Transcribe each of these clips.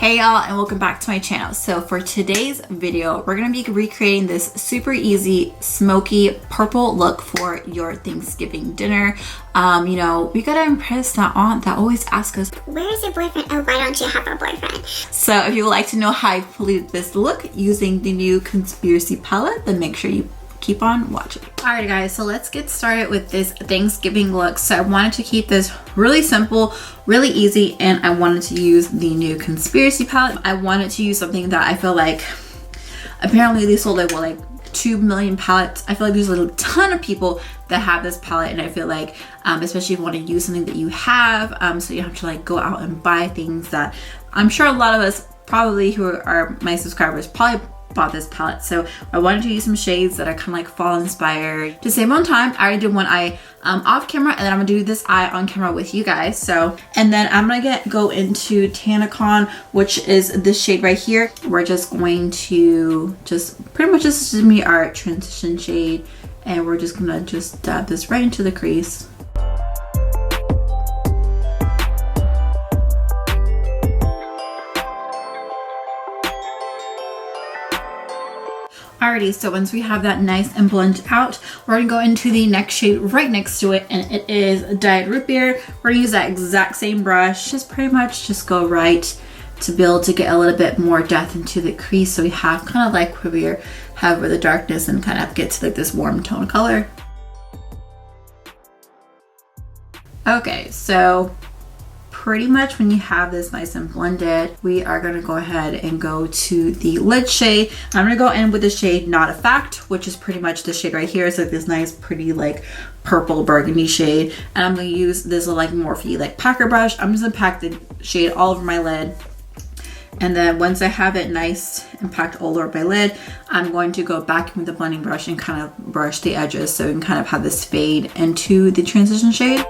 Hey y'all, and welcome back to my channel. So for today's video, we're gonna be recreating this super easy smoky purple look for your Thanksgiving dinner. You know, we gotta impress that aunt that always asks us, where's your boyfriend? Oh, why don't you have a boyfriend? So if you would like to know how I completed this look using the new conspiracy palette, then make sure you keep on watching. Alright guys, so let's get started with this Thanksgiving look. So I wanted to keep this really simple, really easy, and I wanted to use the new conspiracy palette. I wanted to use something that I feel like, apparently they sold like 2 million palettes. I feel like there's a ton of people that have this palette, and I feel like especially if you want to use something that you have, so you don't have to like go out and buy things that I'm sure a lot of us probably who are my subscribers probably bought this palette. So I wanted to use some shades that are kind of like fall inspired. To save on time, I already did one eye off camera, and then I'm gonna do this eye on camera with you guys. So, and then I'm gonna go into Tanacon, which is this shade right here. We're just going to pretty much, this is gonna be our transition shade, and we're just gonna dab this right into the crease. Alrighty, so once we have that nice and blended out, we're gonna go into the next shade right next to it, and it is Dyed Root Beer. We're gonna use that exact same brush, just pretty much just go right to be able to get a little bit more depth into the crease, so we have kind of like where we have the darkness and kind of get to like this warm tone color. Okay, so pretty much when you have this nice and blended, we are going to go ahead and go to the lid shade. I'm going to go in with the shade Not a Fact, which is pretty much the shade right here. It's like this nice pretty like purple burgundy shade, and I'm going to use this like Morphe like packer brush. I'm just going to pack the shade all over my lid, and then once I have it nice and packed all over my lid, I'm going to go back with the blending brush and kind of brush the edges so we can kind of have this fade into the transition shade.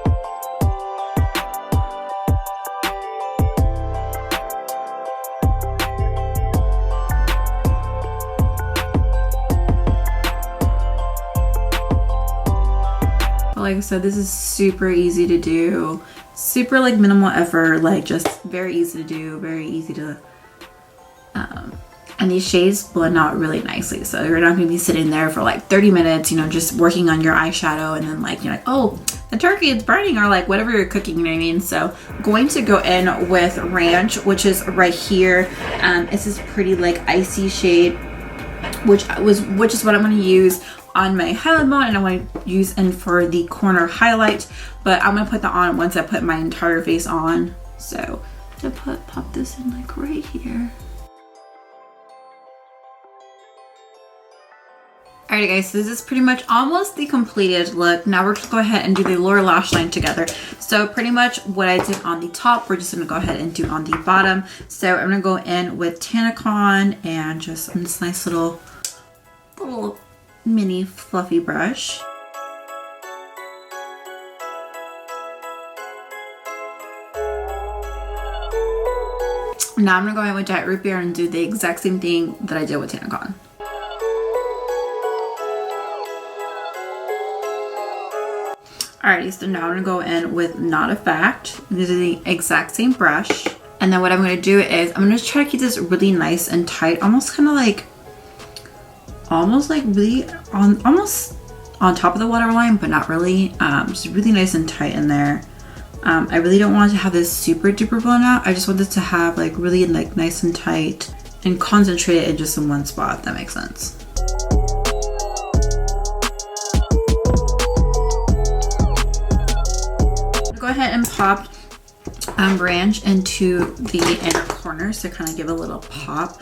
Like I said, this is super easy to do, super like minimal effort, like just very easy to do, very easy to and these shades blend out really nicely, so you're not going to be sitting there for like 30 minutes, you know, just working on your eyeshadow, and then like you're like, oh, the turkey is burning, or like whatever you're cooking, you know what I mean? So I'm going to go in with Ranch, which is right here. It's this pretty like icy shade, which is what I'm going to use on my highlight mode, and I want to use in for the corner highlight, but I'm going to put that on once I put my entire face on. So to pop this in like right here. Alright guys, so this is pretty much almost the completed look. Now we're going to go ahead and do the lower lash line together. So pretty much what I did on the top, we're just going to go ahead and do on the bottom. So I'm going to go in with Tanacon and just this nice little mini fluffy brush. Now I'm going to go in with Dyed Root Beer and do the exact same thing that I did with Tanacon. Alrighty, so now I'm going to go in with Not a Fact. This is the exact same brush. And then what I'm going to do is I'm going to try to keep this really nice and tight, almost kind of like really almost on top of the waterline, but not really. Just really nice and tight in there. I really don't want to have this super duper blown out. I just want this to have like really like nice and tight and concentrated in just in one spot, if that makes sense. Go ahead and pop Ranch into the inner corner to kind of give a little pop.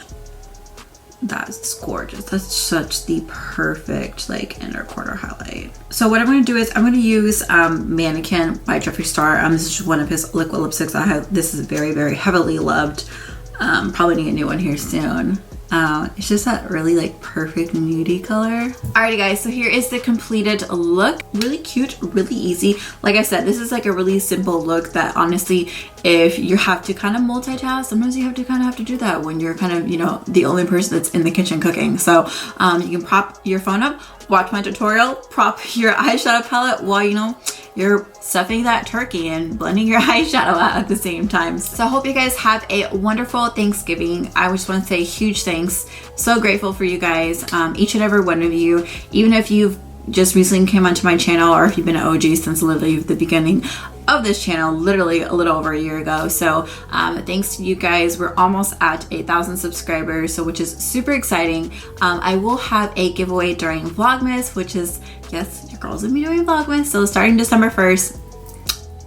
That's gorgeous. That's such the perfect like inner corner highlight. So what I'm going to do is I'm going to use Mannequin by Jeffree Star. This is just one of his liquid lipsticks I have. This is very, very heavily loved. Probably need a new one here soon. It's just that really like perfect nudie color. Alrighty guys, so here is the completed look. Really cute, really easy. Like I said, this is like a really simple look that honestly, if you have to kind of multitask, sometimes you have to do that when you're kind of, you know, the only person that's in the kitchen cooking. So you can prop your phone up, watch my tutorial, prop your eyeshadow palette while, you know, you're stuffing that turkey and blending your eyeshadow out at the same time. So I hope you guys have a wonderful Thanksgiving. I just want to say huge thanks. So grateful for you guys, each and every one of you, even if you've just recently came onto my channel or if you've been an OG since literally the beginning of this channel, literally a little over a year ago. So thanks to you guys. We're almost at 1,000 subscribers, so which is super exciting. I will have a giveaway during Vlogmas, which is, yes, your girls will be doing Vlogmas. So starting December 1st,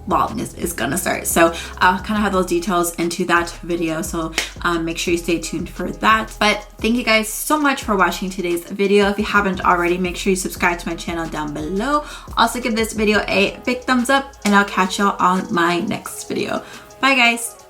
Vlogmas is gonna start. So I'll kind of have those details into that video, so make sure you stay tuned for that. But thank you guys so much for watching today's video. If you haven't already, make sure you subscribe to my channel down below. Also give this video a big thumbs up, and I'll catch y'all on my next video. Bye guys.